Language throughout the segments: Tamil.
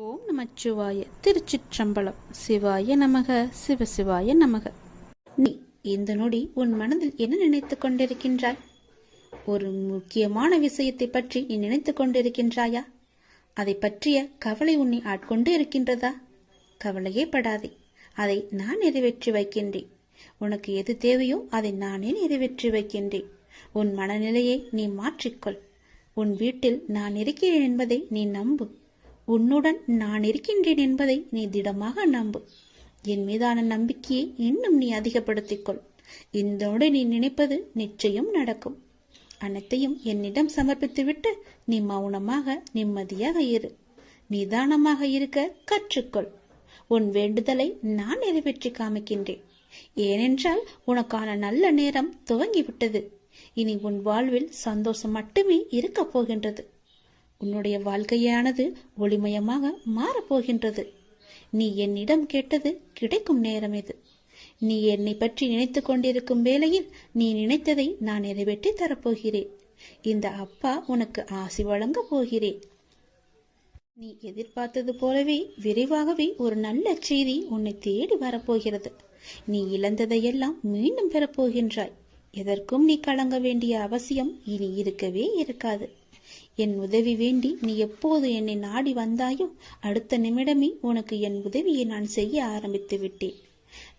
ஓம் நமச்சிவாய. திருச்சிற்றம்பலம். சிவாய நமக, சிவசிவாய நமக. நீ இந்த நொடி உன் மனதில் என்ன நினைத்துக் கொண்டிருக்கின்றாய்? ஒரு முக்கியமான விஷயத்தை பற்றி நீ நினைத்துக் கொண்டிருக்கின்றாயா? அதை பற்றிய கவலை உன்னை ஆட்கொண்டு இருக்கின்றதா? கவலையே படாதே, அதை நான் நிறைவேற்றி வைக்கின்றேன். உனக்கு எது தேவையோ அதை நானே நிறைவேற்றி வைக்கின்றேன். உன் மனநிலையை நீ மாற்றிக்கொள். உன் வீட்டில் நான் இருக்கிறேன் என்பதை நீ நம்பு. உன்னுடன் நான் இருக்கின்றேன் என்பதை நீ திடமாக நம்பு. என் மீதான நம்பிக்கையை இன்னும் நீ அதிகப்படுத்திக்கொள். இந்தோடு நீ நினைப்பது நிச்சயம் நடக்கும். அனைத்தையும் என்னிடம் சமர்ப்பித்துவிட்டு நீ மௌனமாக நிம்மதியாக இரு. நிதானமாக இருக்க கற்றுக்கொள். உன் வேண்டுதலை நான் நிறைவேற்றி காமிக்கின்றேன். ஏனென்றால் உனக்கான நல்ல நேரம் துவங்கிவிட்டது. இனி உன் வாழ்வில் சந்தோஷம் மட்டுமே இருக்கப் போகின்றது. உன்னுடைய வாழ்க்கையானது ஒளிமயமாக மாறப்போகின்றது. நீ என்னிடம் கேட்டது கிடைக்கும் நேரம் இது. நீ என்னை பற்றி நினைத்து கொண்டிருக்கும் வேளையில் நீ நினைத்ததை நான் நிறைவேற்றி தரப்போகிறேன். இந்த அப்பா உனக்கு ஆசி வழங்க போகிறேன். நீ எதிர்பார்த்தது போலவே விரைவாகவே ஒரு நல்ல செய்தி உன்னை தேடி வரப்போகிறது. நீ இழந்ததையெல்லாம் மீண்டும் பெறப்போகின்றாய். எதற்கும் நீ கலங்க வேண்டிய அவசியம் இனி இருக்கவே இருக்காது. என் உதவி வேண்டி நீ எப்போது என்னை நாடி வந்தாயோ அடுத்த நிமிடமே உனக்கு என் உதவியை நான் செய்ய ஆரம்பித்து விட்டேன்.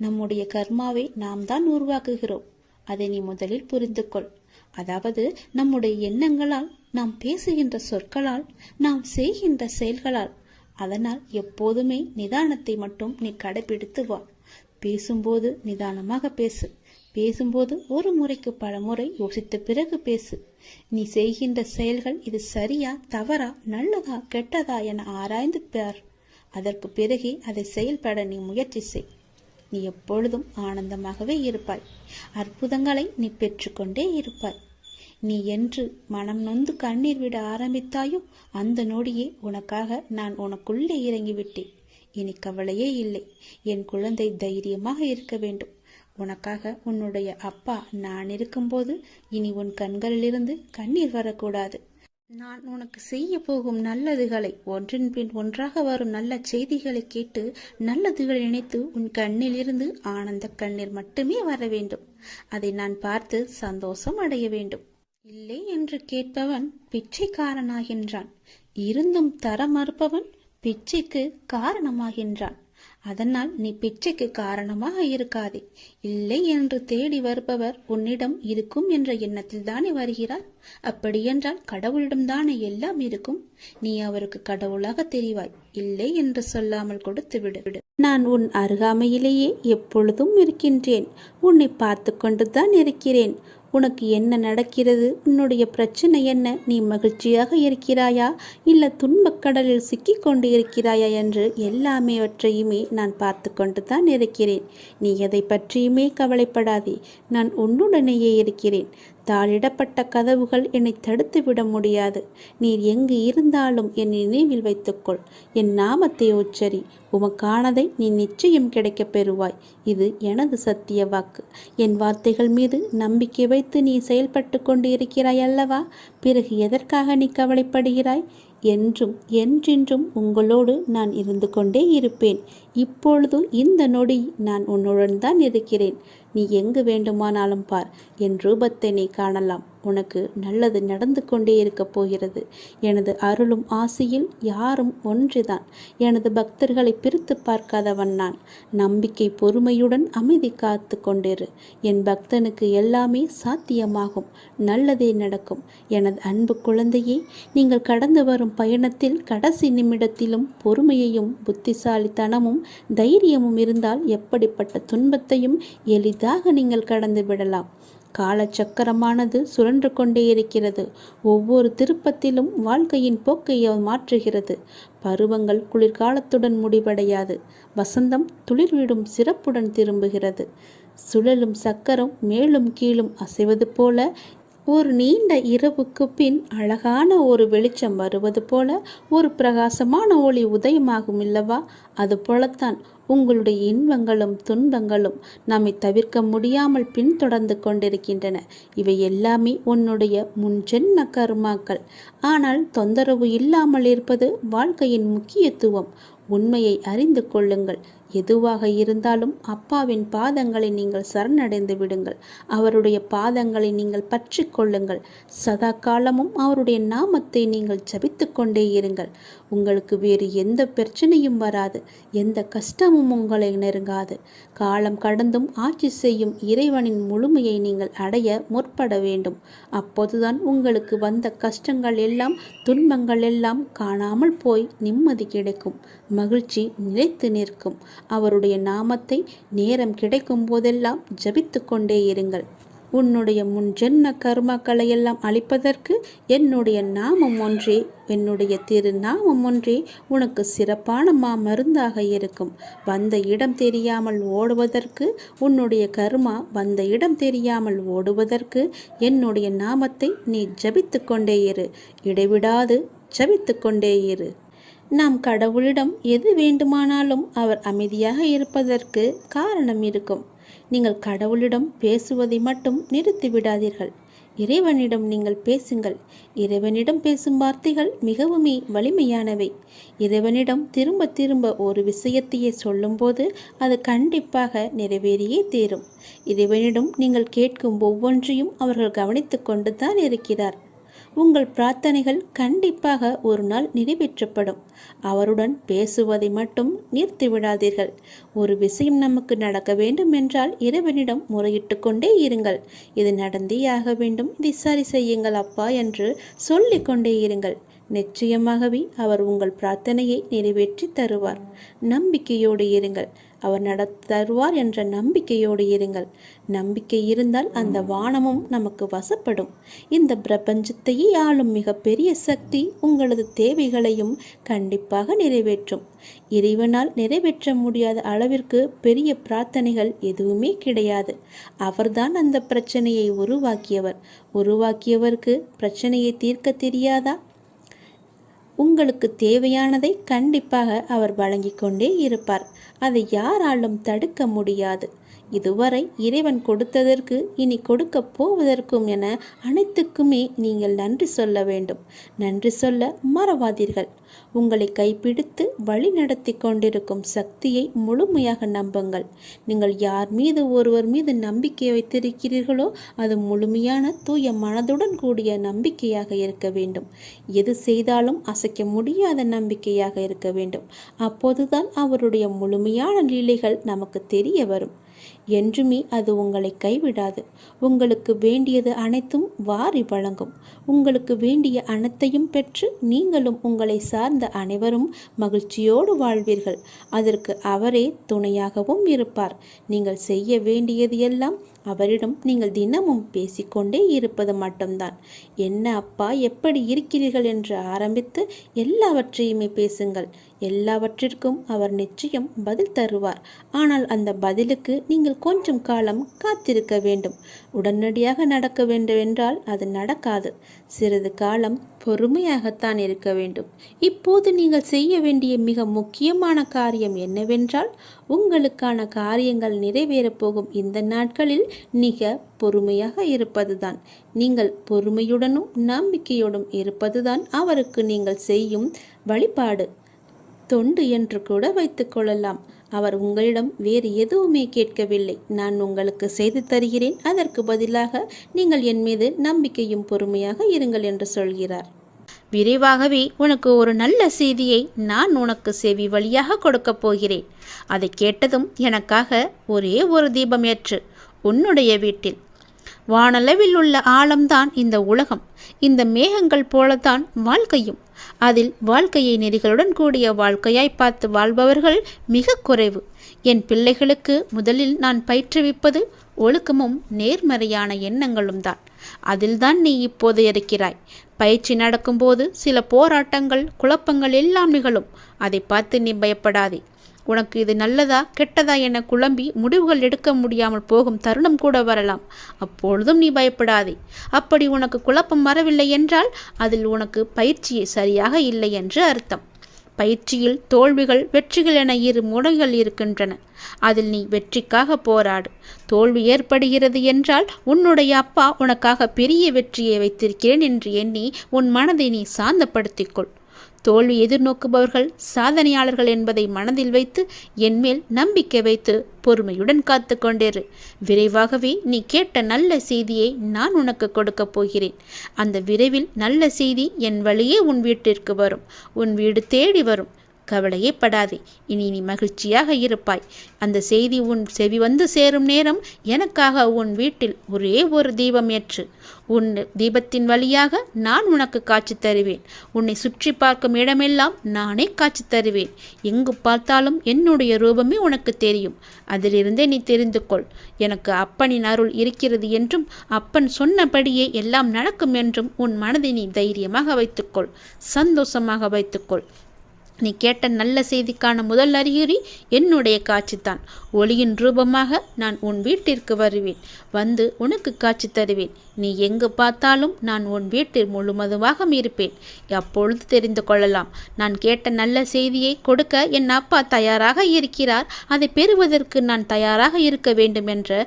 நம்முடைய கர்மாவை நாம் தான் உருவாக்குகிறோம். அதை நீ முதலில் புரிந்து கொள். அதாவது நம்முடைய எண்ணங்களால், நாம் பேசுகின்ற சொற்களால், நாம் செய்கின்ற செயல்களால். அதனால் எப்போதுமே நிதானத்தை மட்டும் நீ கடைபிடித்து வா. பேசும்போது நிதானமாக பேசு. பேசும்போது ஒரு முறைக்கு பல முறை யோசித்த பிறகு பேசு. நீ செய்கின்ற செயல்கள் இது சரியா தவறா, நல்லதா கெட்டதா என ஆராய்ந்து பார். அதற்கு பிறகே அதை செயல்பட நீ முயற்சி செய். நீ எப்பொழுதும் ஆனந்தமாகவே இருப்பாய். அற்புதங்களை நீ பெற்றுக்கொண்டே இருப்பாய். நீ என்று மனம் நொந்து கண்ணீர் விட ஆரம்பித்தாயோ அந்த நொடியே உனக்காக நான் உனக்குள்ளே இறங்கிவிட்டேன். இனி கவலையே இல்லை. என் குழந்தை தைரியமாக இருக்க வேண்டும். உனக்காக உன்னுடைய அப்பா நான் இருக்கும்போது இனி உன் கண்களிலிருந்து கண்ணீர் வரக்கூடாது. நான் உனக்கு செய்ய போகும் நல்லதுகளை, ஒன்றின் பின் ஒன்றாக வரும் நல்ல செய்திகளை கேட்டு நல்லதுகளை நினைத்து உன் கண்ணிலிருந்து ஆனந்த கண்ணீர் மட்டுமே வர வேண்டும். அதை நான் பார்த்து சந்தோஷம் அடைய வேண்டும். இல்லை என்று கேட்பவன் பிச்சைக்காரனாகின்றான். இருந்தும் தர மறுப்பவன் பிச்சைக்கு காரணமாகின்றான். அதனால் நீ பிச்சைக்கு காரணமாக இருக்காதே. இல்லை என்று தேடி வருபவர் உன்னிடம் இருக்கும் என்ற எண்ணத்தில் தானே வருகிறார். அப்படியென்றால் கடவுளிடம்தானே எல்லாம் இருக்கும். நீ அவருக்கு கடவுளாக தெரிவாய். இல்லை என்று சொல்லாமல் கொடுத்து விடு. நான் உன் அருகாமையிலேயே எப்பொழுதும் இருக்கின்றேன். உன்னை பார்த்து கொண்டுதான் இருக்கிறேன். உனக்கு என்ன நடக்கிறது? உன்னுடைய பிரச்சனை என்ன? நீ மகிழ்ச்சியாக இருக்கிறாயா இல்லை துன்பக்கடலில் சிக்கிக் கொண்டு இருக்கிறாயா என்று எல்லாமேவற்றையுமே நான் பார்த்து கொண்டு தான் இருக்கிறேன். நீ எதை பற்றியுமே கவலைப்படாதே. நான் உன்னுடனேயே இருக்கிறேன். தாளிடப்பட்ட கதவுகள் என்னை தடுத்து விட முடியாது. நீர் எங்கு இருந்தாலும் என் நினைவில் வைத்துக்கொள். என் நாமத்தை உச்சரி. உமக்கானதை நீ நிச்சயம் கிடைக்கப் பெறுவாய். இது எனது சத்திய வாக்கு. என் வார்த்தைகள் மீது நம்பிக்கை வைத்து நீ செயல்பட்டு கொண்டு இருக்கிறாய் அல்லவா? பிறகு எதற்காக நீ கவலைப்படுகிறாய்? என்றும் என்றென்றும் உங்களோடு நான் இருந்து கொண்டே இருப்பேன். இப்பொழுது இந்த நொடி நான் உன்னுடன் தான் இருக்கிறேன். நீ எங்கு வேண்டுமானாலும் பார். என் ரூபத்தை நீ காணலாம். உனக்கு நல்லது நடந்து கொண்டே இருக்கப் போகிறது. எனது அருளும் ஆசையில் யாரும் ஒன்றுதான். எனது பக்தர்களை பிரித்து பார்க்காதவன் நான். நம்பிக்கை பொறுமையுடன் அமைதி காத்து கொண்டிரு. என் பக்தனுக்கு எல்லாமே சாத்தியமாகும். நல்லதே நடக்கும். எனது அன்பு குழந்தையே, நீங்கள் கடந்து வரும் பயணத்தில் கடைசி நிமிடத்திலும் பொறுமையையும் புத்திசாலித்தனமும் தைரியமும் இருந்தால் எப்படிப்பட்ட துன்பத்தையும் எளிதாக நீங்கள் கடந்து விடலாம். காலச்சக்கரமானது சுழன்று கொண்டே இருக்கிறது. ஒவ்வொரு திருப்பத்திலும் வாழ்க்கையின் போக்கை மாற்றுகிறது. பருவங்கள் குளிர்காலத்துடன் முடிவடையாது. வசந்தம் துளிர்விடும் சிறப்புடன் திரும்புகிறது. சுழலும் சக்கரம் மேலும் கீழும் அசைவது போல ஒரு நீண்ட இரவுக்கு பின் அழகான ஒரு வெளிச்சம் வருவது போல ஒரு பிரகாசமான ஒளி உதயமாகும் இல்லவா? அதுபோலத்தான் உங்களுடைய இன்பங்களும் துன்பங்களும் நம்மை தவிர்க்க முடியாமல் பின்தொடர்ந்து கொண்டிருக்கின்றன. இவை எல்லாமே உன்னுடைய முன்ஜென்ம கர்மாக்கள். ஆனால் தொந்தரவு இல்லாமல் இருப்பது வாழ்க்கையின் முக்கியத்துவம். உண்மையை அறிந்து கொள்ளுங்கள். எதுவாக இருந்தாலும் அப்பாவின் பாதங்களை நீங்கள் சரணடைந்து விடுங்கள். அவருடைய பாதங்களை நீங்கள் பற்றி கொள்ளுங்கள். சதா காலமும் அவருடைய நாமத்தை நீங்கள் ஜபித்து கொண்டே இருங்கள். உங்களுக்கு வேறு எந்த பிரச்சனையும் வராது, எந்த கஷ்டமும் உங்களை நெருங்காது. காலம் கடந்தும் ஆட்சி செய்யும் இறைவனின் முழுமையை நீங்கள் அடைய முற்பட வேண்டும். அப்போதுதான் உங்களுக்கு வந்த கஷ்டங்கள் எல்லாம், துன்பங்கள் எல்லாம் காணாமல் போய் நிம்மதி கிடைக்கும், மகிழ்ச்சி நிலைத்து நிற்கும். அவருடைய நாமத்தை நேரம் கிடைக்கும் போதெல்லாம் ஜபித்து கொண்டே இருங்கள். உன்னுடைய முன்ஜென்ம கர்மாக்களை எல்லாம் அழிப்பதற்கு என்னுடைய நாமம் ஒன்றே, என்னுடைய திருநாமம் ஒன்றே உனக்கு சிறப்பான மருந்தாக இருக்கும். வந்த இடம் தெரியாமல் ஓடுவதற்கு, உன்னுடைய கர்மா வந்த இடம் தெரியாமல் ஓடுவதற்கு என்னுடைய நாமத்தை நீ ஜபித்து கொண்டே இரு. இடைவிடாது ஜபித்து கொண்டே இரு. நாம் கடவுளிடம் எது வேண்டுமானாலும் அவர் அமைதியாக இருப்பதற்கு காரணம் இருக்கும். நீங்கள் கடவுளிடம் பேசுவதை மட்டும் நிறுத்திவிடாதீர்கள். இறைவனிடம் நீங்கள் பேசுங்கள். இறைவனிடம் பேசும் வார்த்தைகள் மிகவும் வலிமையானவை. இறைவனிடம் திரும்ப திரும்ப ஒரு விஷயத்தையே சொல்லும்போது அது கண்டிப்பாக நிறைவேறியே தீரும். இறைவனிடம் நீங்கள் கேட்கும் ஒவ்வொன்றையும் அவர்கள் கவனித்து கொண்டு தான் இருக்கிறார். உங்கள் பிரார்த்தனைகள் கண்டிப்பாக ஒரு நாள் நிறைவேற்றப்படும். அவருடன் பேசுவதை மட்டும் நிறுத்திவிடாதீர்கள். ஒரு விஷயம் நமக்கு நடக்க வேண்டும் என்றால் இறைவனிடம் முறையிட்டு கொண்டே இருங்கள். இது நடந்தே ஆக வேண்டும், இதை சரி செய்யுங்கள் அப்பா என்று சொல்லிக் கொண்டே இருங்கள். நிச்சயமாகவே அவர் உங்கள் பிரார்த்தனையை நிறைவேற்றி தருவார். நம்பிக்கையோடு இருங்கள். அவர் தருவார் என்ற நம்பிக்கையோடு இருங்கள். நம்பிக்கை இருந்தால் அந்த வானமும் நமக்கு வசப்படும். இந்த பிரபஞ்சத்தையே ஆளும் மிகப்பெரிய சக்தி உங்களது தேவைகளையும் கண்டிப்பாக நிறைவேற்றும். இறைவனால் நிறைவேற்ற முடியாத அளவிற்கு பெரிய பிரார்த்தனைகள் எதுவுமே கிடையாது. அவர்தான் அந்த பிரச்சனையை உருவாக்கியவர். உருவாக்கியவருக்கு பிரச்சனையை தீர்க்க தெரியாதா? உங்களுக்கு தேவையானதை கண்டிப்பாக அவர் வழங்கிக் கொண்டே இருப்பார். அதை யாராலும் தடுக்க முடியாது. இதுவரை இறைவன் கொடுத்ததற்கு இனி கொடுக்க போவதற்கும் என அனைத்துக்குமே நீங்கள் நன்றி சொல்ல வேண்டும். நன்றி சொல்ல மறவாதீர்கள். உங்களை கைப்பிடித்து வழி நடத்தி கொண்டிருக்கும் சக்தியை முழுமையாக நம்புங்கள். நீங்கள் யார் மீது ஒருவர் மீது நம்பிக்கை வைத்திருக்கிறீர்களோ அது முழுமையான தூய மனதுடன் கூடிய நம்பிக்கையாக இருக்க வேண்டும். எது செய்தாலும் அசைக்க முடியாத நம்பிக்கையாக இருக்க வேண்டும். அப்போதுதான் அவருடைய முழுமையான லீலைகள் நமக்கு தெரிய வரும். என்றுமே அது உங்களை கைவிடாது. உங்களுக்கு வேண்டியது அனைத்தும் வாரி வழங்கும். உங்களுக்கு வேண்டிய அனைத்தையும் பெற்று நீங்களும் உங்களை சார்ந்த அனைவரும் மகிழ்ச்சியோடு வாழ்வீர்கள். அதற்கு அவரே துணையாகவும் இருப்பார். நீங்கள் செய்ய வேண்டியது எல்லாம் அவரிடம் நீங்கள் தினமும் பேசிக்கொண்டே இருப்பது மட்டும்தான். என்ன அப்பா, எப்படி இருக்கிறீர்கள் என்று ஆரம்பித்து எல்லாவற்றையுமே பேசுங்கள். எல்லாவற்றிற்கும் அவர் நிச்சயம் பதில் தருவார். ஆனால் அந்த பதிலுக்கு நீங்கள் கொஞ்சம் காலம் காத்திருக்க வேண்டும். உடனடியாக நடக்க வேண்டும் என்றால் அது நடக்காது. சிறிது காலம் பொறுமையாகத்தான் இருக்க வேண்டும். இப்போது நீங்கள் செய்ய வேண்டிய மிக முக்கியமான காரியம் என்னவென்றால், உங்களுக்கான காரியங்கள் நிறைவேறப் போகும் இந்த நாட்களில் மிக பொறுமையாக இருப்பதுதான். நீங்கள் பொறுமையுடனும் நம்பிக்கையோடும் இருப்பதுதான் அவருக்கு நீங்கள் செய்யும் வழிபாடு, தொண்டு என்று கூட வைத்துக் கொள்ளலாம். அவர் உங்களிடம் வேறு எதுவுமே கேட்கவில்லை. நான் உங்களுக்கு செய்து தருகிறேன், அதற்கு பதிலாக நீங்கள் என் மீது நம்பிக்கையும் பொறுமையாக இருங்கள் என்று சொல்கிறார். விரைவாகவே உனக்கு ஒரு நல்ல செய்தியை நான் உனக்கு செவி வழியாக கொடுக்கப் போகிறேன். அதை கேட்டதும் எனக்காக ஒரே ஒரு தீபம் ஏற்று உன்னுடைய வீட்டில். வானளவில் உள்ள ஆழம்தான் இந்த உலகம். இந்த மேகங்கள் போலத்தான் வாழ்க்கையும். அதில் வாழ்க்கையை நெறிகளுடன் கூடிய வாழ்க்கையாய் பார்த்து வாழ்பவர்கள் மிக குறைவு. என் பிள்ளைகளுக்கு முதலில் நான் பயிற்றுவிப்பது ஒழுக்கமும் நேர்மறையான எண்ணங்களும் தான். அதில்தான் நீ இப்போது இருக்கிறாய். பயிற்சி நடக்கும்போது சில போராட்டங்கள், குழப்பங்கள் எல்லாம் நிகழும். அதை பார்த்து நீ பயப்படாதே. உனக்கு இது நல்லதா கெட்டதா என குழம்பி முடிவுகள் எடுக்க முடியாமல் போகும் தருணம் கூட வரலாம். அப்பொழுதும் நீ பயப்படாதே. அப்படி உனக்கு குழப்பம் வரவில்லை என்றால் அதில் உனக்கு பயிற்சி சரியாக இல்லை என்று அர்த்தம். பயிற்சியில் தோல்விகள் வெற்றிகள் என இரு முனைகள் இருக்கின்றன. அதில் நீ வெற்றிக்காக போராடு. தோல்வி ஏற்படுகிறது என்றால் உன்னுடைய அப்பா உனக்காக பெரிய வெற்றியை வைத்திருக்கிறேன் என்று எண்ணி உன் மனதை நீ சாந்தப்படுத்திக்கொள். தோல்வி எதிர்நோக்குபவர்கள் சாதனையாளர்கள் என்பதை மனதில் வைத்து என்மேல் நம்பிக்கை வைத்து பொறுமையுடன் காத்து கொண்டிரு. விரைவாகவே நீ கேட்ட நல்ல செய்தியை நான் உனக்கு கொடுக்கப் போகிறேன். அந்த விரைவில் நல்ல செய்தி என் வழியே உன் வீட்டிற்கு வரும். உன் வீடு தேடி வரும். கவலையே படாதே. இனி நீ மகிழ்ச்சியாக இருப்பாய். அந்த செய்தி உன் செவி வந்து சேரும் நேரம் எனக்காக உன் வீட்டில் ஒரே ஒரு தீபம் ஏற்று. உன் தீபத்தின் வழியாக நான் உனக்கு காட்சி தருவேன். உன்னை சுற்றி பார்க்கும் இடமெல்லாம் நானே காட்சி தருவேன். எங்கு பார்த்தாலும் என்னுடைய ரூபமே உனக்கு தெரியும். அதிலிருந்தே நீ தெரிந்து கொள். எனக்கு அப்பனின் அருள் இருக்கிறது என்றும் அப்பன் சொன்னபடியே எல்லாம் நடக்கும் என்றும் உன் மனதை நீ தைரியமாக வைத்துக்கொள். சந்தோஷமாக வைத்துக்கொள். நீ கேட்ட நல்ல செய்திக்கான முதல் அறிகுறி என்னுடைய காட்சித்தான். ஒளியின் ரூபமாக நான் உன் வீட்டிற்கு வருவேன். வந்து உனக்கு காட்சி தருவேன். நீ எங்கு பார்த்தாலும் நான் உன் வீட்டில் முழுவதுமாக இருப்பேன். அப்பொழுது தெரிந்து கொள்ளலாம். நான் கேட்ட நல்ல செய்தியை கொடுக்க என் அப்பா தயாராக இருக்கிறார். அதை பெறுவதற்கு நான் தயாராக இருக்க வேண்டும் என்ற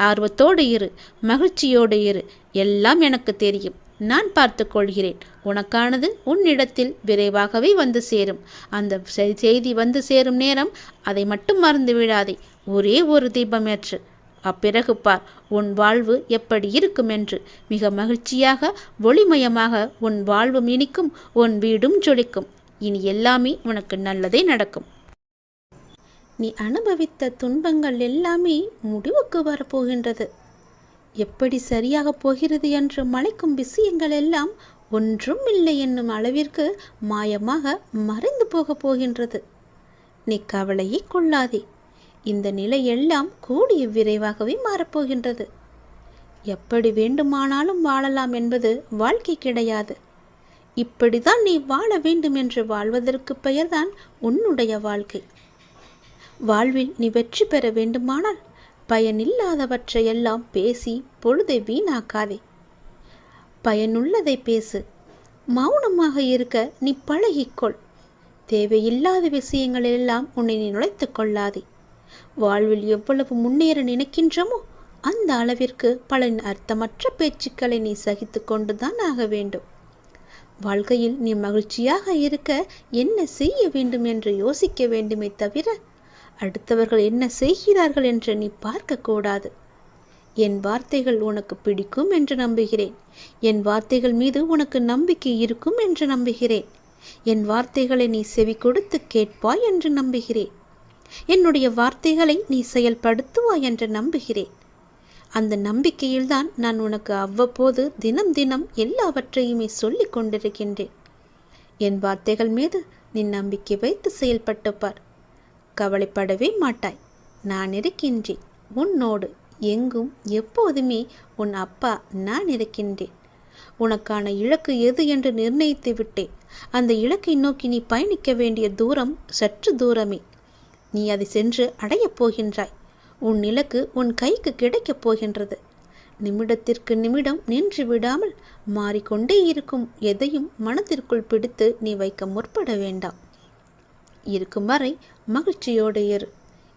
ஆர்வத்தோடு இரு. மகிழ்ச்சியோடு இரு. எல்லாம் எனக்கு தெரியும். நான் பார்த்து கொள்கிறேன். உனக்கானது உன்னிடத்தில் விரைவாகவே வந்து சேரும். அந்த செய்தி வந்து சேரும் நேரம் அதை மட்டும் மறந்து விடாதே. ஒரே ஒரு தீபம் ஏற்று. அப்பிறகு பார் உன் வாழ்வு எப்படி இருக்கும் என்று. மிக மகிழ்ச்சியாக ஒளிமயமாக உன் வாழ்வும் இனிக்கும். உன் வீடும் ஜொலிக்கும். இனி எல்லாமே உனக்கு நல்லதே நடக்கும். நீ அனுபவித்த துன்பங்கள் எல்லாமே முடிவுக்கு வரப்போகின்றது. எப்படி சரியாக போகிறது என்று மலைக்கும் விஷயங்கள் எல்லாம் ஒன்றும் இல்லை என்னும் அளவிற்கு மாயமாக மறைந்து போகப் போகின்றது. நீ கவலையே கொள்ளாதே. இந்த நிலை எல்லாம் கூடிய விரைவாகவே மாறப்போகின்றது. எப்படி வேண்டுமானாலும் வாழலாம் என்பது வாழ்க்கை கிடையாது. இப்படிதான் நீ வாழ வேண்டும் என்று வாழ்வதற்கு பெயர்தான் உன்னுடைய வாழ்க்கை. வாழ்வில் நீ வெற்றி பெற வேண்டுமானால் பயனில்லாதவற்றையெல்லாம் பேசி பொழுதை வீணாக்காதே. பயனுள்ளதை பேசு. மௌனமாக இருக்க நீ பழகிக்கொள். தேவையில்லாத விஷயங்களெல்லாம் உன்னை நீ நுழைத்து கொள்ளாதே. வாழ்வில் எவ்வளவு முன்னேற நினைக்கின்றமோ அந்த அளவிற்கு பல அர்த்தமற்ற பேச்சுக்களை நீ சகித்து கொண்டுதான் ஆக வேண்டும். வாழ்க்கையில் நீ மகிழ்ச்சியாக இருக்க என்ன செய்ய வேண்டும் என்று யோசிக்க வேண்டுமே தவிர அடுத்தவர்கள் என்ன செய்கிறார்கள் என்று நீ பார்க்கக்கூடாது. என் வார்த்தைகள் உனக்கு பிடிக்கும் என்று நம்புகிறேன். என் வார்த்தைகள் மீது உனக்கு நம்பிக்கை இருக்கும் என்று நம்புகிறேன். என் வார்த்தைகளை நீ செவி கொடுத்து கேட்பாய் என்று நம்புகிறேன். என்னுடைய வார்த்தைகளை நீ செயல்படுத்துவாய் என்று நம்புகிறேன். அந்த நம்பிக்கையில்தான் நான் உனக்கு அவ்வப்போது தினம் தினம் எல்லாவற்றையுமே சொல்லிக் கொண்டிருக்கின்றேன். என் வார்த்தைகள் மீது நீ நம்பிக்கை வைத்து செயல்பட்டுப்பார். கவலைப்படவே மாட்டாய். நான் இருக்கின்றேன் உன்னோடு. எங்கும் எப்போதுமே உன் அப்பா நான் இருக்கின்றேன். உனக்கான இலக்கு எது என்று நிர்ணயித்து விட்டேன். அந்த இலக்கை நோக்கி நீ பயணிக்க வேண்டிய தூரம் சற்று தூரமே. நீ அதை சென்று அடையப் போகின்றாய். உன் இலக்கு உன் கைக்கு கிடைக்கப் போகின்றது. நிமிடத்திற்கு நிமிடம் நின்று விடாமல் மாறிக்கொண்டே இருக்கும் எதையும் மனத்திற்குள் பிடித்து நீ வைக்க முற்பட வேண்டாம். இருக்கும் வரை மகிழ்ச்சியோடு இரு.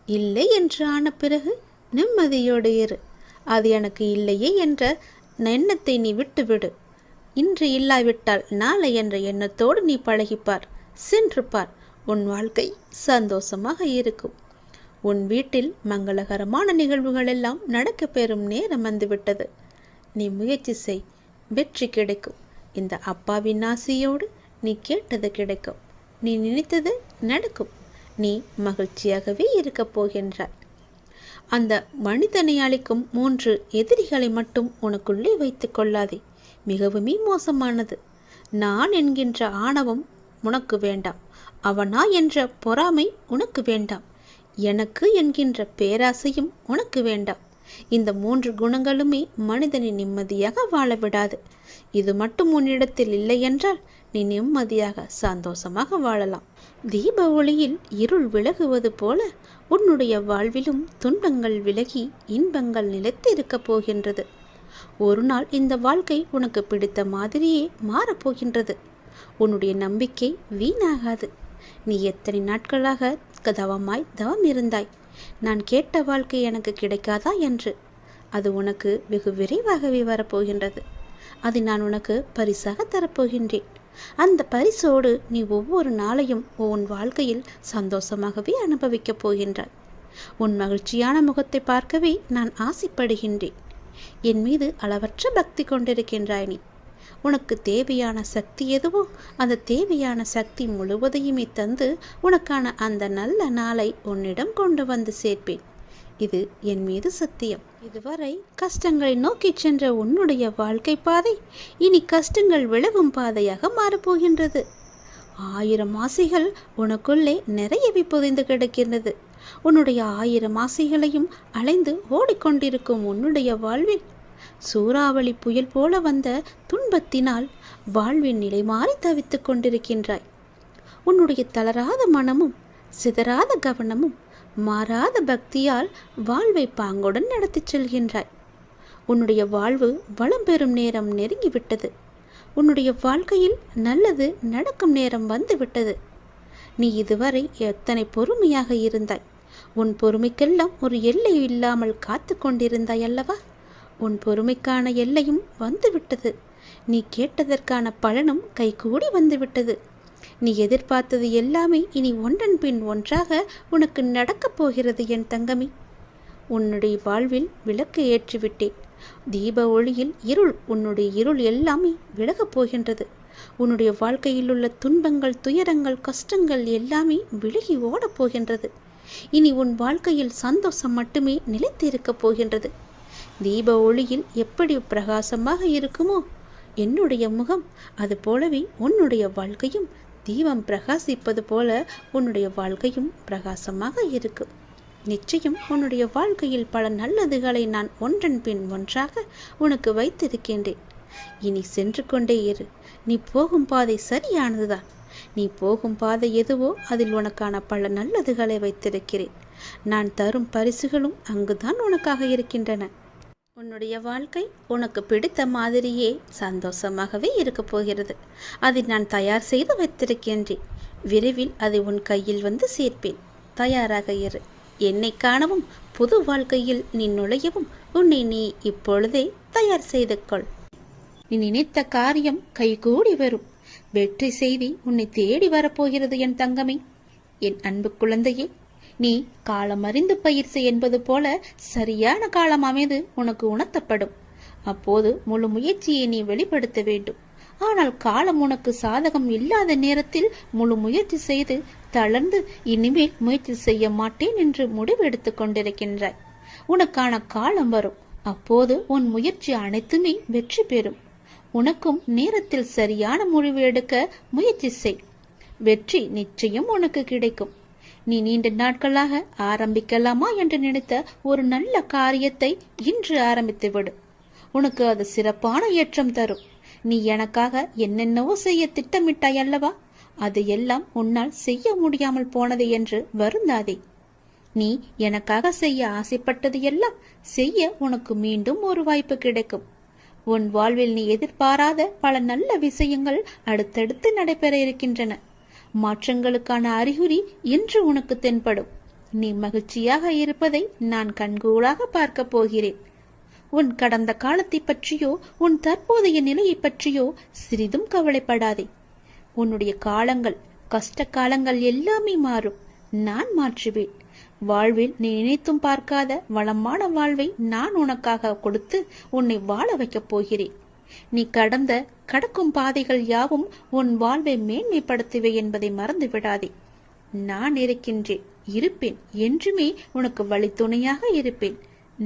இல்லை என்று ஆன பிறகு நிம்மதியோடு இரு. அது எனக்கு இல்லையே என்ற எண்ணத்தை நீ விட்டுவிடு. இன்று இல்லாவிட்டால் நாளை என்ற எண்ணத்தோடு நீ பழகிப்பார். சென்று பார். உன் வாழ்க்கை சந்தோஷமாக இருக்கும். உன் வீட்டில் மங்களகரமான நிகழ்வுகள் எல்லாம் நடக்க பெறும் நேரம் வந்துவிட்டது. நீ முயற்சி செய். வெற்றி கிடைக்கும். இந்த அப்பாவின் ஆசையோடு நீ கேட்டது கிடைக்கும். நீ நினைத்தது நடக்கும். நீ மகிழ்ச்சியாகவே இருக்கப் போகின்றாய். அந்த மனிதனை அளிக்கும் 3 எதிரிகளை மட்டும் உனக்குள்ளே வைத்துக் கொள்ளாதே. மிகவுமே மோசமானது. நான் என்கின்ற ஆணவம் உனக்கு வேண்டாம். அவனா என்ற பொறாமை உனக்கு வேண்டாம். எனக்கு என்கின்ற பேராசையும் உனக்கு வேண்டாம். இந்த 3 குணங்களுமே மனிதனை நிம்மதியாக வாழ விடாது. இது மட்டும் உன்னிடத்தில் இல்லை என்றால் நீ நிம்மதியாக சந்தோஷமாக வாழலாம். தீப ஒளியில் இருள் விலகுவது போல உன்னுடைய வாழ்விலும் துன்பங்கள் விலகி இன்பங்கள் நிலைத்திருக்கப் போகின்றது. ஒரு நாள் இந்த வாழ்க்கை உனக்கு பிடித்த மாதிரியே மாறப்போகின்றது. உன்னுடைய நம்பிக்கை வீணாகாது. நீ எத்தனை நாட்களாக தவம் இருந்தாய். நான் கேட்ட வாழ்க்கை எனக்கு கிடைக்காதா என்று. அது உனக்கு வெகு விரைவாகவே வரப்போகின்றது. அதை நான் உனக்கு பரிசாக தரப்போகின்றேன். அந்த பரிசோடு நீ ஒவ்வொரு நாளையும் உன் வாழ்க்கையில் சந்தோஷமாகவே அனுபவிக்கப் போகின்றாய். உன் மகிழ்ச்சியான முகத்தை பார்க்கவே நான் ஆசைப்படுகின்றேன். என் மீது அளவற்ற பக்தி கொண்டிருக்கின்றாய் நீ. உனக்கு தேவையான சக்தி எதுவோ அந்த தேவையான சக்தி முழுவதையுமே தந்து உனக்கான அந்த நல்ல நாளை உன்னிடம் கொண்டு வந்து சேர்ப்பேன். இது என் மீது சத்தியம். இதுவரை கஷ்டங்களை நோக்கி சென்ற உன்னுடைய வாழ்க்கை பாதை இனி கஷ்டங்கள் விலகும் பாதையாக மாறப்போகின்றது. 1000 ஆசைகள் உனக்குள்ளே நிறையவே புதைந்து கிடக்கின்றது. உன்னுடைய 1000 ஆசைகளையும் அலைந்து ஓடிக்கொண்டிருக்கும் உன்னுடைய வாழ்வில் சூறாவளி புயல் போல வந்த துன்பத்தினால் வாழ்வின் நிலை மாறி தவித்துக் கொண்டிருக்கின்றாய். உன்னுடைய தளராத மனமும் சிதறாத கவனமும் மாறாத பக்தியால் வாழ்வை பாங்குடன் நடத்தி செல்கின்றாய். உன்னுடைய வாழ்வு வளம் பெறும் நேரம் நெருங்கிவிட்டது. உன்னுடைய வாழ்க்கையில் நல்லது நடக்கும் நேரம் வந்துவிட்டது. நீ இதுவரை எத்தனை பொறுமையாக இருந்தாய். உன் பொறுமைக்கெல்லாம் ஒரு எல்லை இல்லாமல் காத்து கொண்டிருந்தாய் அல்லவா? உன் பொறுமைக்கான எல்லையும் வந்துவிட்டது. நீ கேட்டதற்கான பலனும் கைகூடி வந்துவிட்டது. நீ எதிர்பார்த்தது எல்லாமே இனி ஒன்றன் பின் ஒன்றாக உனக்கு நடக்கப் போகிறது என் தங்கமி. உன்னுடைய வாழ்வில் விளக்கு ஏற்றிவிட்டேன். தீப ஒளியில் உன்னுடைய இருள் எல்லாமே விலகப் போகின்றது. உன்னுடைய வாழ்க்கையில் உள்ள துன்பங்கள், துயரங்கள், கஷ்டங்கள் எல்லாமே விலகி ஓடப் போகின்றது. இனி உன் வாழ்க்கையில் சந்தோஷம் மட்டுமே நிலைத்திருக்கப் போகின்றது. தீப ஒளியில் எப்படி பிரகாசமாக இருக்குமோ என்னுடைய முகம், அது போலவே உன்னுடைய வாழ்க்கையும் தீபம் பிரகாசிப்பது போல உன்னுடைய வாழ்க்கையும் பிரகாசமாக இருக்கும். நிச்சயம் உன்னுடைய வாழ்க்கையில் பல நல்லதுகளை நான் ஒன்றன் பின் ஒன்றாக உனக்கு வைத்திருக்கின்றேன். இனி சென்று கொண்டே இரு. நீ போகும் பாதை சரியானதுதான். நீ போகும் பாதை எதுவோ அதில் உனக்கான பல நல்லதுகளை வைத்திருக்கிறேன். நான் தரும் பரிசுகளும் அங்குதான் உனக்காக இருக்கின்றன. உன்னுடைய வாழ்க்கை உனக்கு பிடித்த மாதிரியே சந்தோஷமாகவே இருக்கப் போகிறது. அதை நான் தயார் செய்து வைத்திருக்கின்றேன். விரைவில் அதை உன் கையில் வந்து சேர்ப்பேன். தயாராக இரு. என்னை காணவும் புது வாழ்க்கையில் நீ நுழையவும் உன்னை நீ இப்பொழுதே தயார் செய்து கொள். நீ நினைத்த காரியம் கைகூடி வரும். வெற்றி செய்தி உன்னை தேடி வரப்போகிறது என் தங்கமே. என் அன்பு குழந்தையே, நீ காலம் அறிந்து பயிர் செய் என்பது போல சரியான காலம் அமைந்து உனக்கு உணர்த்தப்படும். அப்போது முழு முயற்சியை நீ வெளிப்படுத்த வேண்டும். ஆனால் காலம் உனக்கு சாதகம் இல்லாத நேரத்தில் முழு முயற்சி செய்து தளர்ந்து இனிமேல் முயற்சி செய்ய மாட்டேன் என்று முடிவெடுத்துக் கொண்டிருக்கின்றாய். உனக்கான காலம் வரும். அப்போது உன் முயற்சி அனைத்துமே வெற்றி பெறும். உனக்கும் நேரத்தில் சரியான முடிவு எடுக்க முயற்சி செய். வெற்றி நிச்சயம் உனக்கு கிடைக்கும். நீ நீண்ட நாட்களாக ஆரம்பிக்கலாமா என்று நினைத்த ஒரு நல்ல காரியத்தை இன்று ஆரம்பித்து விடு. உனக்கு அது சிறப்பான ஏற்றம் தரும். நீ எனக்காக என்னென்னவோ செய்ய திட்டமிட்டாய் அல்லவா? அது எல்லாம் உன்னால் செய்ய முடியாமல் போனது என்று வருந்தாதே. நீ எனக்காக செய்ய ஆசைப்பட்டது எல்லாம் செய்ய உனக்கு மீண்டும் ஒரு வாய்ப்பு கிடைக்கும். உன் வாழ்வில் நீ எதிர்பாராத பல நல்ல விஷயங்கள் அடுத்தடுத்து நடைபெற இருக்கின்றன. மாற்றங்களுக்கான அறிகுறி இன்று உனக்கு தென்படும். நீ மகிழ்ச்சியாக இருப்பதை நான் கண்கூடாக பார்க்க போகிறேன். உன் கடந்த காலத்தை பற்றியோ உன் தற்போதைய நிலையை பற்றியோ சிறிதும் கவலைப்படாதே. உன்னுடைய காலங்கள், கஷ்ட காலங்கள் எல்லாமே மாறும். நான் மாற்றுவேன். வாழ்வில் நீ நினைத்தும் பார்க்காத வளமான வாழ்வை நான் உனக்காக கொடுத்து உன்னை வாழ வைக்கப் போகிறேன். நீ கடக்கும் பாதைகள் யாவும் உன் வாழ்வை மேன்மைப்படுத்துவே என்பதை மறந்து விடாதே. நான் இருக்கின்றேன், இருப்பேன், என்றுமே உனக்கு வழித்துணையாக இருப்பேன்.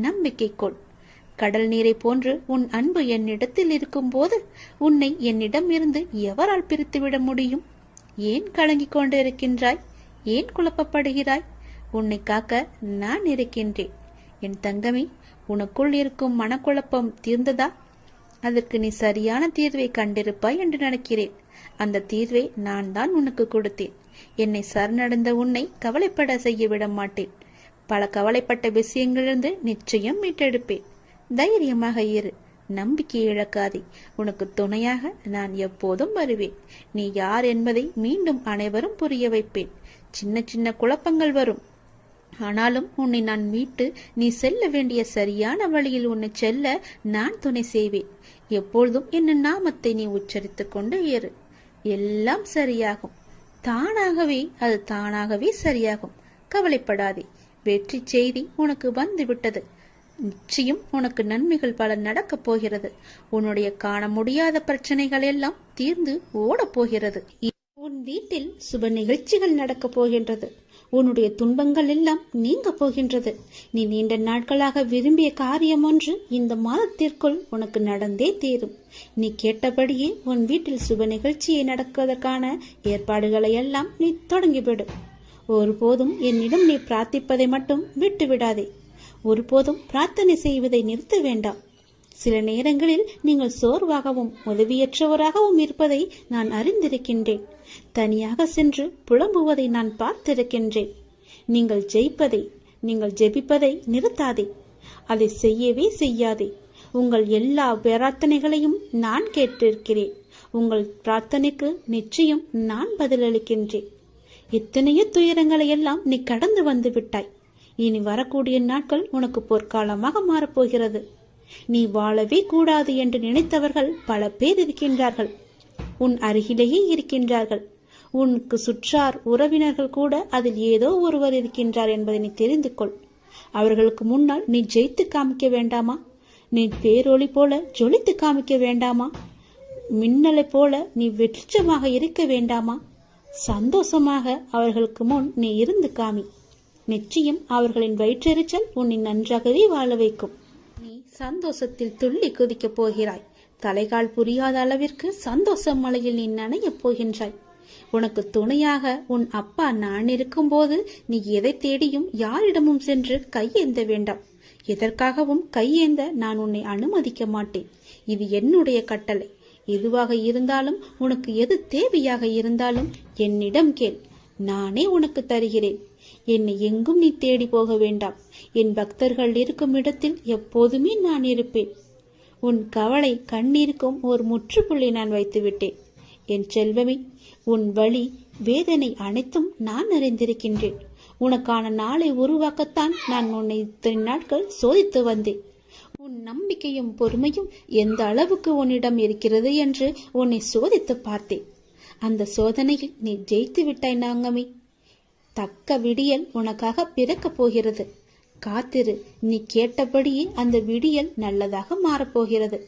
நம்பிக்கை கொள். கடல் நீரை போன்று உன் அன்பு என்னிடத்தில் இருக்கும் போது உன்னை என்னிடம் இருந்து எவரால் பிரித்துவிட முடியும்? ஏன் கலங்கிக் கொண்டு இருக்கின்றாய்? ஏன் குழப்பப்படுகிறாய்? உன்னை காக்க நான் இருக்கின்றேன். என் தங்கமே, உனக்குள் இருக்கும் மனக்குழப்பம் தீர்ந்ததா? அதற்கு நீ சரியான தீர்வை கண்டிருப்பாய் என்று நினைக்கிறேன். அந்த தீர்வை நான் தான் உனக்கு கொடுத்தேன். என்னை சரணடைந்த உன்னை கவலைப்பட செய்ய விட மாட்டேன். பல கவலைப்பட்ட விஷயங்களிலிருந்து நிச்சயம் மீட்டெடுப்பேன். தைரியமாக இரு, நம்பிக்கை இழக்காதே. உனக்கு துணையாக நான் எப்போதும் வருவேன். நீ யார் என்பதை மீண்டும் அனைவரும் புரிய வைப்பேன். சின்ன சின்ன குழப்பங்கள் வரும், ஆனாலும் உன்னை நான் மீட்டு நீ செல்ல வேண்டிய சரியான வழியில் உன்னை செல்ல நான் துணை செய்வேன். எப்பொழுதும் என் நாமத்தை நீ உச்சரித்துக் கொண்டு ஏறு. எல்லாம் சரியாகும். அது தானாகவே சரியாகும். கவலைப்படாதே. வெற்றி செய்தி உனக்கு வந்து விட்டது. நிச்சயம் உனக்கு நன்மைகள் பல நடக்கப் போகிறது. உன்னுடைய காண முடியாத பிரச்சனைகள் எல்லாம் தீர்ந்து ஓடப் போகிறது. உன் வீட்டில் சுப நிகழ்ச்சிகள் நடக்கப் போகின்றது. உன்னுடைய துன்பங்கள் எல்லாம் நீங்க போகின்றது. நீ நீண்ட நாட்களாக விரும்பிய காரியம் ஒன்று இந்த மாதத்திற்குள் உனக்கு நடந்தே தீரும். நீ கேட்டபடியே உன் வீட்டில் சுப நிகழ்ச்சியை நடக்குவதற்கான ஏற்பாடுகளை எல்லாம் நீ தொடங்கிவிடு. ஒருபோதும் என்னிடம் நீ பிரார்த்திப்பதை மட்டும் விட்டு விடாதே. ஒருபோதும் பிரார்த்தனை செய்வதை நிறுத்த வேண்டாம். சில நேரங்களில் நீங்கள் சோர்வாகவும் உதவியற்றவராகவும் இருப்பதை நான் அறிந்திருக்கின்றேன். தனியாக சென்று புலம்புவதை நான் பார்த்திருக்கின்றேன். நீங்கள் ஜெபிப்பதை நிறுத்தாதே. அதை செய்யவே செய்யாதே. உங்கள் எல்லா பிரார்த்தனைகளையும் நான் கேட்டிருக்கிறேன். உங்கள் பிரார்த்தனைக்கு நிச்சயம் நான் பதிலளிக்கின்றேன். எத்தனையோ துயரங்களை எல்லாம் நீ கடந்து வந்து விட்டாய். இனி வரக்கூடிய நாட்கள் உனக்கு பொற்காலமாக மாறப்போகிறது. நீ வாழவே கூடாது என்று நினைத்தவர்கள் பல பேர் இருக்கின்றார்கள். உன் அருகிலேயே இருக்கின்றார்கள். உனக்கு சுற்றார் உறவினர்கள் கூட அதில் ஏதோ ஒருவர் இருக்கின்றார் என்பதை நீ தெரிந்து கொள். அவர்களுக்கு முன்னால் நீ ஜெயித்து காமிக்க வேண்டாமா? நீ பேரொளி போல ஜொலித்து காமிக்க வேண்டாமா? மின்னலை போல நீ வெளிச்சமாக இருக்க வேண்டாமா? சந்தோஷமாக அவர்களுக்கு முன் நீ இருந்து காமி. நிச்சயம் அவர்களின் வயிற்றெரிச்சல் உன்னை நன்றாகவே வாழ வைக்கும். நீ சந்தோஷத்தில் துள்ளி குதிக்கப் போகிறாய். தலைகால் புரியாத அளவிற்கு சந்தோஷ மலையில் நீ நனையப் போகின்றாய். உனக்கு துணையாக உன் அப்பா நான் இருக்கும்போது நீ எதை தேடியும் யாரிடமும் சென்று கையேந்த வேண்டாம். எதற்காகவும் கையேந்த நான் உன்னை அனுமதிக்க மாட்டேன். இது என்னுடைய கட்டளை. எதுவாக இருந்தாலும் உனக்கு எது தேவையாக இருந்தாலும் என்னிடம் கேள். நானே உனக்கு தருகிறேன். என்னை எங்கும் நீ தேடி போக வேண்டாம். என் பக்தர்கள் இருக்கும் இடத்தில் எப்போதுமே நான் இருப்பேன். உன் கவலை கண்ணீருக்கும் ஒரு முற்றுப்புள்ளி நான் வைத்து விட்டேன். என் செல்வமே, உன் வலி வேதனை அனைத்தும் நான் அறிந்திருக்கின்றேன். உனக்கான நாளை உருவாக்கத்தான் நான் உன்னை இத்தனை நாட்கள் சோதித்து வந்தேன். உன் நம்பிக்கையும் பொறுமையும் எந்த அளவுக்கு உன்னிடம் இருக்கிறது என்று உன்னை சோதித்து பார்த்தேன். அந்த சோதனையில் நீ ஜெயித்து விட்டாய் நாங்கமே. தக்க விடியல் உனக்காக பிறக்கப் போகிறது. காத்திரு. நீ கேட்டபடியே அந்த விடியல் நல்லதாக மாறப்போகிறது.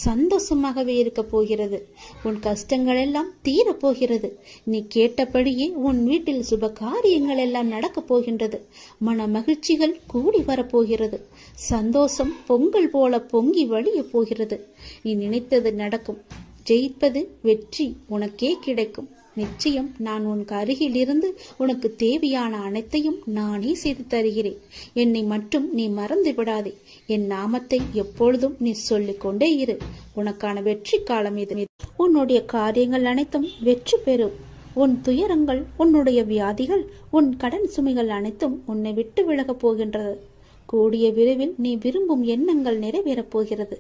சந்தோஷமாகவே இருக்க போகிறது. உன் கஷ்டங்கள் எல்லாம் தீரப்போகிறது. நீ கேட்டபடியே உன் வீட்டில் சுப காரியங்கள் எல்லாம் நடக்கப் போகின்றது. மன மகிழ்ச்சிகள் கூடி வரப்போகிறது. சந்தோஷம் பொங்கல் போல பொங்கி வழிய போகிறது. நீ நினைத்தது நடக்கும். ஜெயிப்பது வெற்றி உனக்கே கிடைக்கும். நிச்சயம் நான் உனக்கு அருகில் இருந்து உனக்கு தேவையான அனைத்தையும் நானே செய்து தருகிறேன். என்னை மட்டும் நீ மறந்து விடாதே. என் நாமத்தை எப்பொழுதும் நீ சொல்லிக் கொண்டே இரு. உனக்கான வெற்றி காலம் இது. உன்னுடைய காரியங்கள் அனைத்தும் வெற்றி பெறும். உன் துயரங்கள், உன்னுடைய வியாதிகள், உன் கடன் சுமைகள் அனைத்தும் உன்னை விட்டு விலகப் போகின்றது. கூடிய விரைவில் நீ விரும்பும் எண்ணங்கள் நிறைவேறப் போகிறது.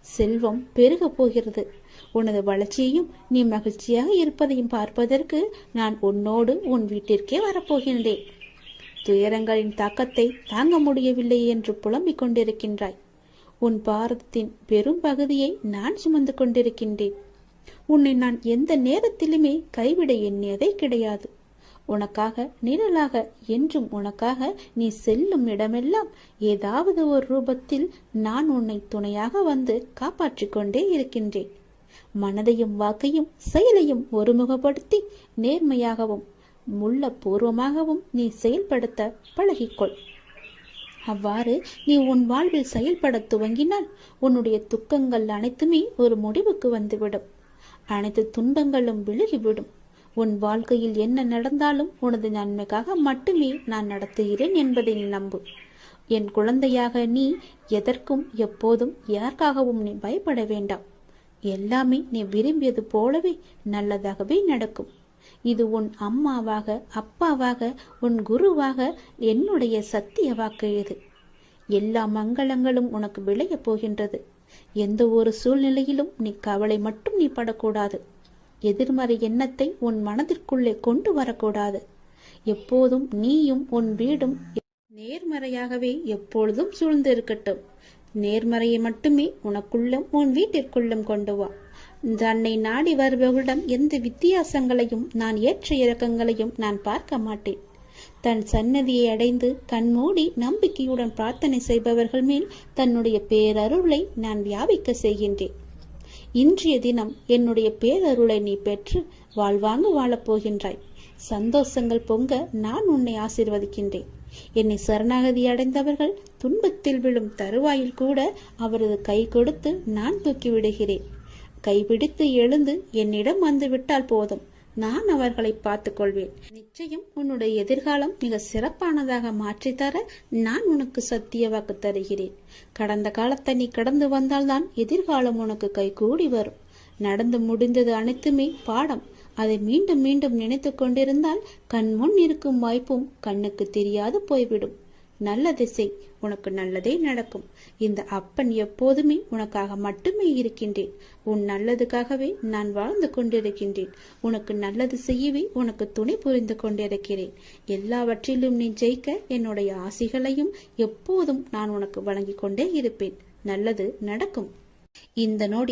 செல்வம் பெருகப் போகிறது. உனது வளர்ச்சியையும் நீ மகிழ்ச்சியாக இருப்பதையும் பார்ப்பதற்கு நான் உன்னோடு உன் வீட்டிற்கே வரப்போகின்றேன். துயரங்களின் தாக்கத்தை தாங்க முடியவில்லை என்று புலம்பிக் கொண்டிருக்கின்றாய். உன் பாரதத்தின் பெரும் பகுதியை நான் சுமந்து கொண்டிருக்கின்றேன். உன்னை நான் எந்த நேரத்திலுமே கைவிட எண்ணியதே கிடையாது. உனக்காக நிழலாக என்றும் உனக்காக நீ செல்லும் இடமெல்லாம் ஏதாவது ஒரு ரூபத்தில் நான் உன்னை துணையாக வந்து காப்பாற்றிக் கொண்டே இருக்கின்றேன். மனதையும் வாக்கையும் செயலையும் ஒருமுகப்படுத்தி நேர்மையாகவும் முள்ளப்பூர்வமாகவும் நீ செயல்படுத்த பழகிக்கொள். அவ்வாறு நீ உன் வாழ்வில் செயல்பட துவங்கினால் உன்னுடைய துக்கங்கள் அனைத்துமே ஒரு முடிவுக்கு வந்துவிடும். அனைத்து துன்பங்களும் விலகிவிடும். உன் வாழ்க்கையில் என்ன நடந்தாலும் உனது நன்மைக்காக மட்டுமே நான் நடத்துகிறேன் என்பதை நீ நம்பு. என் குழந்தையாக நீ எதற்கும் எப்போதும் யாருக்காகவும் நீ பயப்பட வேண்டாம். எல்லாமே நீ விரும்பியது போலவே நல்லதாகவே நடக்கும். இது உன் அம்மாவாக, அப்பாவாக, உன் குருவாக என்னுடைய சத்திய வாக்கு இது. எல்லா மங்களங்களும் உனக்கு விளையப் போகின்றது. எந்த ஒரு சூழ்நிலையிலும் நீ கவலை மட்டும் நீ படக்கூடாது. எதிர்மறை எண்ணத்தை உன் மனதிற்குள்ளே கொண்டு வரக்கூடாது. எப்போதும் நீயும் உன் வீடும் நேர்மறையாகவே எப்பொழுதும் சூழ்ந்து இருக்கட்டும். நேர்மறையை மட்டுமே உனக்குள்ளும் உன் வீட்டிற்குள்ளும் கொண்டு வா. தன்னை நாடி வருபவர்களிடம் எந்த வித்தியாசங்களையும் நான் ஏற்ற இறக்கங்களையும் நான் பார்க்க மாட்டேன். தன் சன்னதியை அடைந்து கண்மூடி நம்பிக்கையுடன் பிரார்த்தனை செய்பவர்கள் மேல் தன்னுடைய பேரருளை நான் வியாபிக்க செய்கின்றேன். இன்றைய தினம் என்னுடைய பேரருளை நீ பெற்று வாழ்வாங்கு வாழப்போகின்றாய். சந்தோஷங்கள் பொங்க நான் உன்னை ஆசீர்வதிக்கின்றேன். என்னை சரணாகதி அடைந்தவர்கள் துன்பத்தில் விழும் தருவாயில் கூட அவரது கை கொடுத்து நான் தூக்கி விடுகிறேன். கைபிடித்து எழுந்து என்னிடம் வந்து விட்டால் போதும், நான் அவர்களை பார்த்துக் கொள்வேன். நிச்சயம் உன்னுடைய எதிர்காலம் மிக சிறப்பானதாக மாற்றித்தர நான் உனக்கு சத்திய வாக்கு தருகிறேன். கடந்த காலத்தை நீ கடந்து வந்தால்தான் எதிர்காலம் உனக்கு கைகூடி வரும். நடந்து முடிந்தது அனைத்துமே பாடம். அதை மீண்டும் மீண்டும் நினைத்து கொண்டிருந்தால் கண் முன் இருக்கும் வாய்ப்பும் கண்ணுக்கு தெரியாது போய்விடும். நல்ல திசை, உனக்கு நல்லதே நடக்கும். இந்த அப்பன் எப்போதுமே உனக்காக மட்டுமே இருக்கின்றேன். உன் நல்லதுக்காகவே நான் வாழ்ந்து கொண்டிருக்கின்றேன். உனக்கு நல்லது செய்யவே உனக்கு துணை புரிந்து கொண்டிருக்கிறேன். எல்லாவற்றிலும் நீ ஜெயிக்க என்னுடைய ஆசிகளையும் எப்போதும் நான் உனக்கு வழங்கிக் கொண்டே இருப்பேன். நல்லது நடக்கும். இந்த நொடி